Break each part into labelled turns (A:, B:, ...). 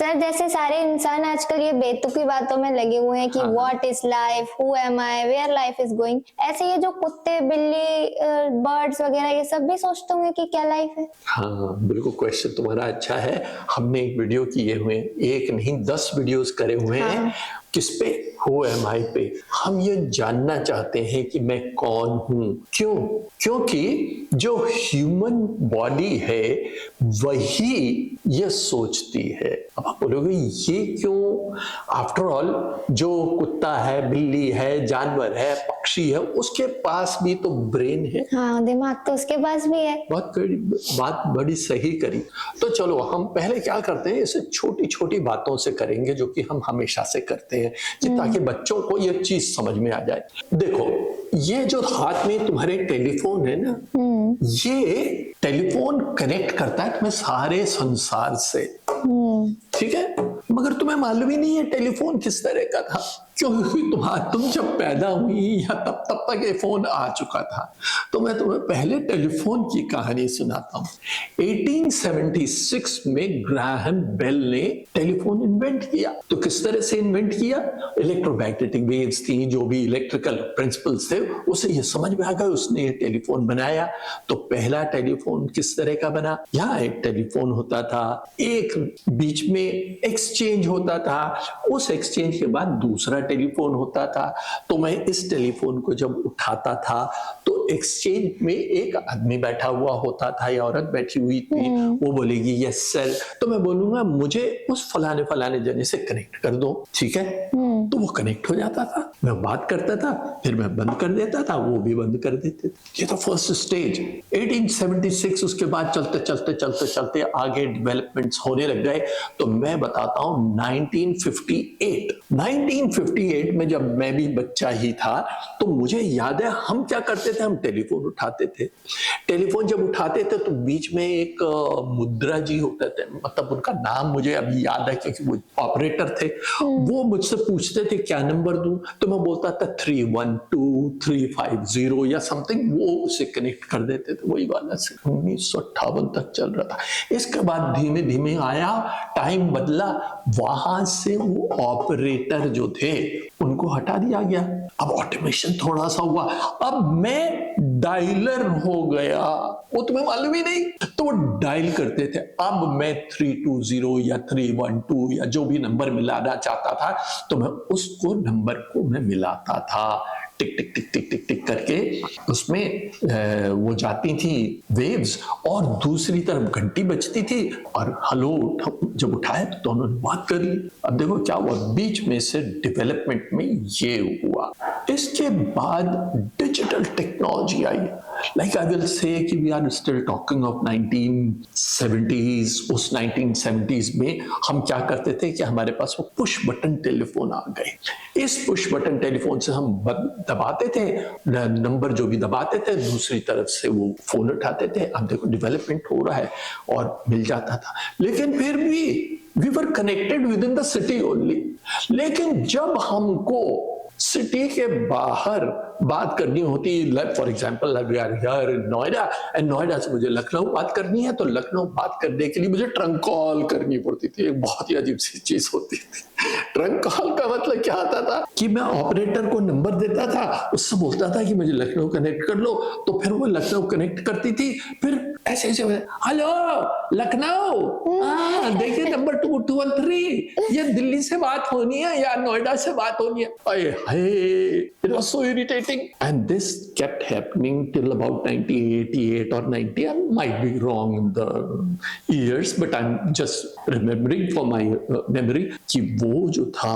A: Sir जैसे सारे इंसान आजकल ये बेतुकी बातों में लगे हुए हैं कि
B: हाँ,
A: what is life, who am I, where life is going. ऐसे ये जो कुत्ते बिल्ली बर्ड्स वगैरह ये सब भी सोचते होंगे कि क्या लाइफ है।
B: हाँ, बिल्कुल क्वेश्चन तुम्हारा अच्छा है। हमने एक वीडियो किए हुए हैं, एक नहीं 10 वीडियोस करे हुए हैं। किस पे? हु एम आई पे। हम ये जानना चाहते हैं कि मैं कौन हूं। क्यों? क्योंकि जो ह्यूमन बॉडी है वही ये सोचती है। अब आप बोलोगे ये क्यों? आफ्टर ऑल जो कुत्ता है, बिल्ली है, जानवर है, पक्षी है, उसके पास भी तो ब्रेन है।
A: हाँ, दिमाग तो उसके पास भी है।
B: बात बड़ी सही करी। तो चलो हम पहले क्या करते हैं, इसे छोटी छोटी बातों से करेंगे जो कि हम हमेशा से करते हैं ताकि बच्चों को ये चीज समझ में आ जाए। देखो, ये जो हाथ में तुम्हारे टेलीफोन है ना, ये टेलीफोन कनेक्ट करता है तुम्हें सारे संसार से। ठीक है, मगर तुम्हें मालूम ही नहीं है टेलीफोन किस तरह का था। क्योंकि तुम जब पैदा हुई या तब तक ये फोन आ चुका था। तो मैं तुम्हें पहले टेलीफोन की कहानी सुनाता हूँ। 1876 में ग्राहम बेल ने टेलीफोन इन्वेंट किया। तो किस तरह से इन्वेंट किया? इलेक्ट्रोमैग्नेटिक वेव्स थी, जो भी इलेक्ट्रिकल प्रिंसिपल्स थे, उसे ये समझ में आ गया, उसने ये टेलीफोन बनाया। तो पहला टेलीफोन किस तरह का बना? यहाँ एक टेलीफोन होता था, एक बीच में एक्सचेंज होता था, उस एक्सचेंज के बाद दूसरा टेलीफोन होता था। तो मैं इस टेलीफोन को जब उठाता था तो एक्सचेंज में एक आदमी बैठा हुआ होता था या औरत बैठी हुई थी, वो बोलेगी यस सर, तो मैं बोलूंगा मुझे उस फलाने फलाने जने से कनेक्ट कर दो। ठीक है, तो वो कनेक्ट हो जाता था, मैं बात करता था, फिर मैं बंद कर देता था, वो भी बंद कर देते थे। ये तो फर्स्ट स्टेज 1876। उसके बाद चलते चलते चलते चलते आगे डेवलपमेंट्स होने लग गए। तो मैं बताता हूं 1958 में जब मैं भी बच्चा ही था, तो मुझे याद है हम क्या करते थे, हम टेलीफोन उठाते थे। टेलीफोन जब उठाते थे तो बीच में एक मुद्रा जी होते थे, मतलब उनका नाम मुझे अभी याद है क्योंकि वो ऑपरेटर थे। वो मुझसे पूछते थे क्या नंबर दूं, तो मैं बोलता था 312350 या समथिंग, वो उसे कनेक्ट कर देते थे। वही वाला से 1958 तक चल रहा था। इसके बाद धीमे धीमे आया, टाइम बदला, वहां से वो ऑपरेटर जो थे उनको हटा दिया गया। अब ऑटोमेशन थोड़ा सा हुआ, अब मैं डायलर हो गया, वो तुम्हें मालूम ही नहीं। तो वो डायल करते थे, अब मैं 320 या 312 या जो भी नंबर मिलाना चाहता था, तो मैं उसको नंबर को मैं मिलाता था, टिक टिक टिक टिक टिक टिक करके उसमें वो जाती थी वेव्स, और दूसरी तरफ घंटी बजती थी, और हेलो जब उठाया तो दोनों ने बात कर ली। अब देखो क्या हुआ, बीच में से डेवलपमेंट में ये हुआ। इसके बाद डिजिटल टेक्नोलॉजी आई। लाइक आई विल से कि we are still talking of 1970s। उस 1970s में हम क्या करते थे कि हमारे पास वो पुश बटन टेलीफोन आ गए। इस पुश बटन टेलीफोन से हम दबाते थे, नंबर जो भी दबाते थे, दूसरी तरफ से वो फोन उठाते थे। अब देखो डेवलपमेंट हो रहा है और मिल जाता था, लेकिन फिर भी we were connected with in the city only. लेकिन जब हमको सिटी के बाहर बात करनी होती, for example Noida, and Noida से मुझे लखनऊ बात करनी है, तो लखनऊ बात करने के लिए मुझे ट्रंक कॉल करनी पड़ती थी। एक बहुत ही अजीब सी चीज होती थी। ट्रंक कॉल का मतलब क्या आता था कि मैं ऑपरेटर को नंबर देता था, उससे बोलता था कि मुझे लखनऊ कनेक्ट कर लो, तो फिर वो लखनऊ कनेक्ट करती थी। फिर ऐसे ऐसे हेलो लखनऊ, देखिए नंबर 213, ये दिल्ली से बात होनी है या नोएडा से बात होनी है। It was so irritating, and this kept happening till about 1988 or 90. I might be wrong in the years, but I'm just remembering for my memory कि वो जो था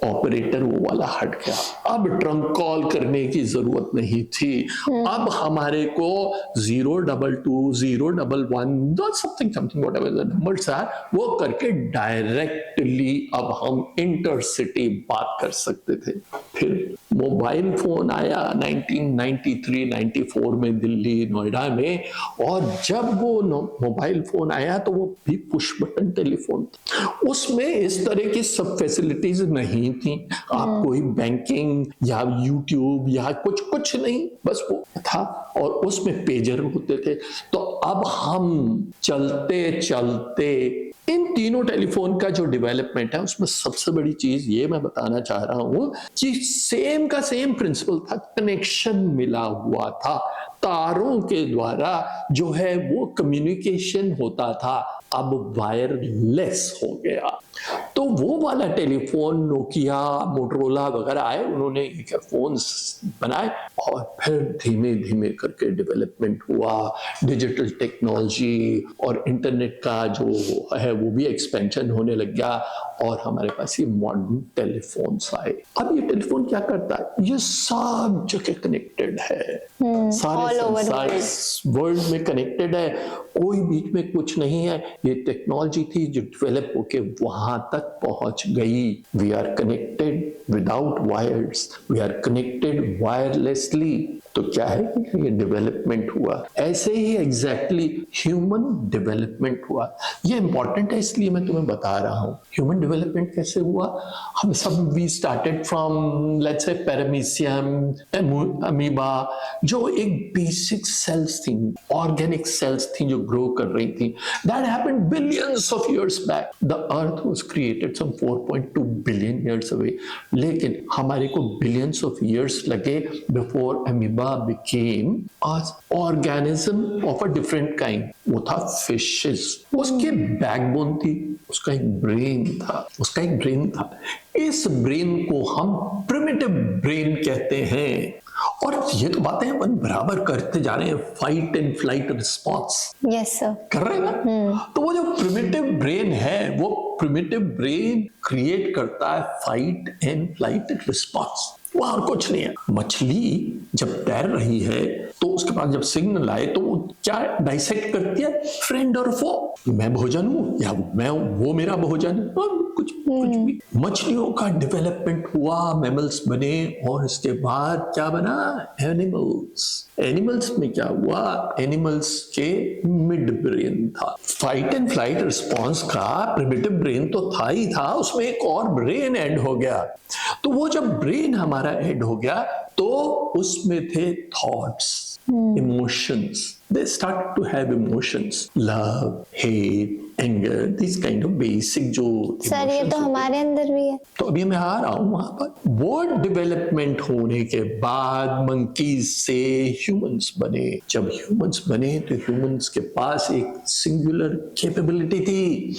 B: ऑपरेटर वो वाला हट गया। अब ट्रंक कॉल करने की जरूरत नहीं थी। अब हमारे को 022 011 something something whatever the numbers are, वो करके डायरेक्टली अब हम इंटरसिटी बात कर सकते थे। फिर मोबाइल फोन आया 1993-94 में दिल्ली नोएडा में, और जब वो मोबाइल फोन आया तो वो भी पुश बटन टेलीफोन था। उसमें इस तरह की सब फैसिलिटीज नहीं थी। आप कोई बैंकिंग या यूट्यूब या कुछ नहीं, बस वो था, और उसमें पेजर होते थे। तो अब हम चलते चलते इन तीनों टेलीफोन का जो डेवलपमेंट है उसमें सबसे बड़ी चीज ये मैं बताना चाह रहा हूं कि सेम का सेम प्रिंसिपल था, कनेक्शन मिला हुआ था, तारों के द्वारा जो है वो कम्युनिकेशन होता था, अब वायरलेस हो गया। तो वो वाला टेलीफोन नोकिया, मोटरोला वगैरह आए, उन्होंने फोन्स बनाए और फिर धीमे धीमे करके डेवलपमेंट हुआ, डिजिटल टेक्नोलॉजी और इंटरनेट का जो है वो भी एक्सपेंशन होने लग गया और हमारे पास ये मॉडर्न टेलीफोन्स आए। अब ये टेलीफोन क्या करता है, ये सब जगह कनेक्टेड है, सारे संसार वर्ल्ड में कनेक्टेड है, कोई बीच में कुछ नहीं है। ये टेक्नोलॉजी थी जो डेवलप होके वहां तक पहुंच गई। We are connected without wires, we are connected wirelessly. तो क्या है कि ये डेवलपमेंट हुआ, ऐसे ही एग्जैक्टली ह्यूमन डेवलपमेंट हुआ। ये इंपॉर्टेंट है इसलिए मैं तुम्हें बता रहा हूं ह्यूमन डेवलपमेंट कैसे हुआ। हम सब we started from let's say paramecium, amoeba, जो एक बेसिक सेल्स थी, ऑर्गेनिक सेल्स थी जो ग्रो कर रही थी। That happened billions of years back. The earth was created some 4.2 billion years away, लेकिन हमारे को बिलियंस ऑफ इयर्स लगे before amoeba became an organism of a different kind. वो था फिशेस। उसके बैकबोन थी, उसका एक ब्रेन था, इस ब्रेन को हम प्रिमिटिव ब्रेन कहते हैं। और ये तो बातें अपन बराबर करते जा रहे हैं, fight and flight response
A: yes sir
B: कर रहे हैं ना। तो वो जो प्रिमिटिव ब्रेन है, वो प्रिमिटिव ब्रेन क्रिएट करता है फाइट एंड फ्लाइट रिस्पॉन्स, वहां कुछ नहीं है। मछली जब तैर रही है तो उसके पास जब सिग्नल आए तो वो क्या डाइसेक्ट करती है, फ्रेंड और फो, मैं भोजन हूं या वो मेरा भोजन है, और कुछ भी। मछलियों का डेवलपमेंट हुआ, मैमल्स बने और इसके बाद क्या बना, एनिमल्स में क्या हुआ, एनिमल्स के मिड ब्रेन था। फाइट एंड फ्लाइट रिस्पॉन्स का प्रिमिटिव ब्रेन तो था ही था, उसमें एक और ब्रेन ऐड हो गया। तो वो जब ब्रेन हमारा ऐड हो गया तो उसमें थे thoughts, emotions. They start to have emotions, love, hate, anger, these kind of basic जो
A: सर ये तो हमारे अंदर भी है।
B: तो अभी मैं आ रहा हूं वहां पर। वो डेवलपमेंट होने के बाद मंकीज से ह्यूमंस बने। जब ह्यूमंस बने तो ह्यूमंस के पास एक सिंगुलर कैपेबिलिटी थी।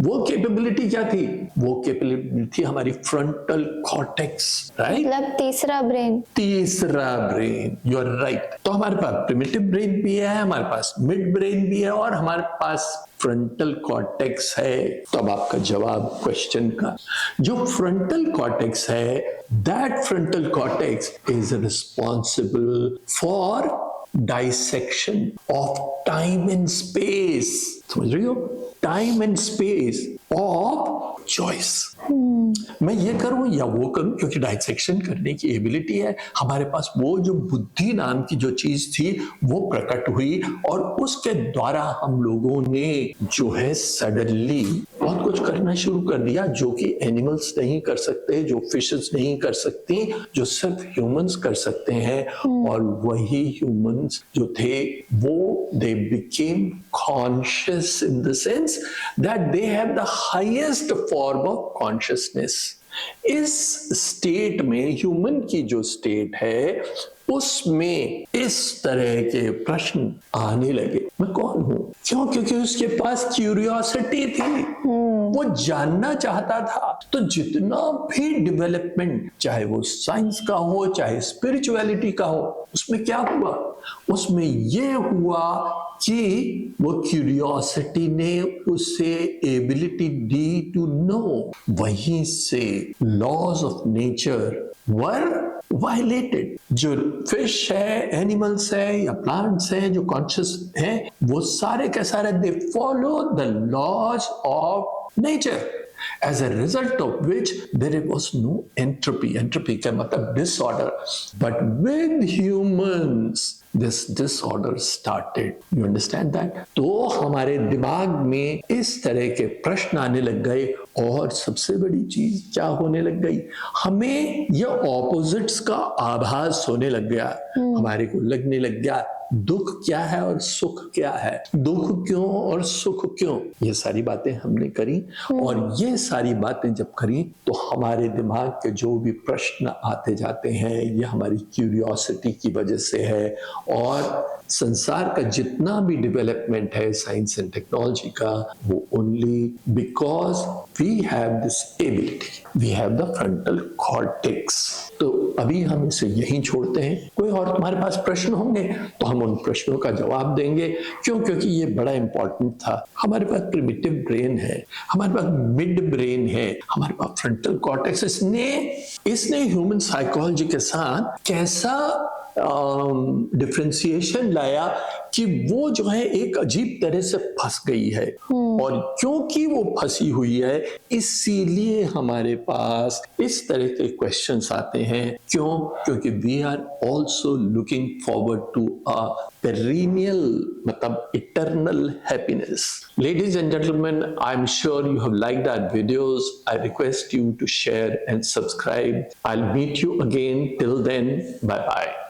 B: वो कैपेबिलिटी क्या थी, वो कैपेबिलिटी थी हमारी फ्रंटल कॉर्टेक्स, राइट,
A: मतलब तीसरा ब्रेन।
B: You are right. तो हमारे पास प्रिमिटिव ब्रेन भी है, हमारे पास मिड ब्रेन भी है और हमारे पास फ्रंटल कॉर्टेक्स है। तो अब आपका जवाब क्वेश्चन का, जो फ्रंटल कॉर्टेक्स है, that frontal cortex is responsible for dissection of time and space. समझ रही हो, time and space of choice. मैं ये करूं या वो करूं, क्योंकि डाइसेक्शन करने की एबिलिटी है हमारे पास। वो जो बुद्धि नाम की जो चीज थी वो प्रकट हुई और उसके द्वारा हम लोगों ने जो है सडनली बहुत कुछ करना शुरू कर दिया जो कि एनिमल्स नहीं कर सकते, जो फिशेस नहीं कर सकती, जो सिर्फ ह्यूमंस कर सकते हैं। और वही ह्यूमंस जो थे वो they became conscious in the sense that they have the highest form of consciousness. इस स्टेट में, ह्यूमन की जो स्टेट है, उसमें इस तरह के प्रश्न आने लगे, मैं कौन हूं, क्यों, क्योंकि उसके पास क्यूरियोसिटी थी, वो जानना चाहता था। तो जितना भी डेवलपमेंट, चाहे वो साइंस का हो चाहे स्पिरिचुअलिटी का हो, उसमें क्या हुआ, उसमें ये हुआ कि वो क्यूरियोसिटी ने उसे एबिलिटी दी टू नो। वहीं से laws of nature were violated. जो फिश है, एनिमल्स है या प्लांट्स है जो कॉन्शियस है, वो सारे के सारे they follow the laws of nature, as a result of which there was no entropy. Entropy का मतलब disorder. But with humans this disorder started. You understand that? तो हमारे दिमाग में इस तरह के प्रश्न आने लग गए और सबसे बड़ी चीज क्या होने लग गई, हमें ये ऑपोजिट्स का आभास होने लग गया। हमारे को लगने लग गया दुख क्या है और सुख क्या है, दुख क्यों और सुख क्यों, ये सारी बातें हमने करी। और ये सारी बातें जब करी तो हमारे दिमाग के जो भी प्रश्न आते जाते हैं ये हमारी क्यूरियोसिटी की वजह से है। और संसार का जितना भी डेवलपमेंट है साइंस एंड टेक्नोलॉजी का, वो only because we have this ability, we have the frontal cortex. तो अभी हम इसे यहीं छोड़ते हैं। कोई और तुम्हारे पास प्रश्न होंगे तो हम उन प्रश्नों का जवाब देंगे। क्यों? क्योंकि ये बड़ा इंपॉर्टेंट था। हमारे पास प्रिमिटिव ब्रेन है, हमारे पास मिड ब्रेन है, हमारे पास फ्रंटल कॉर्टेक्स। इसने ह्यूमन साइकोलॉजी के साथ कैसा डिफरेंशिएशन लाया कि वो जो है एक अजीब तरह से फंस गई है। और क्योंकि वो फंसी हुई है इसीलिए हमारे पास इस तरह के क्वेश्चंस आते हैं। क्यों? क्योंकि we are also looking forward to a perennial, मतलब eternal happiness. Ladies and gentlemen, I'm sure you have liked our videos. I request you to share and subscribe. I'll meet you again. Till then, bye bye.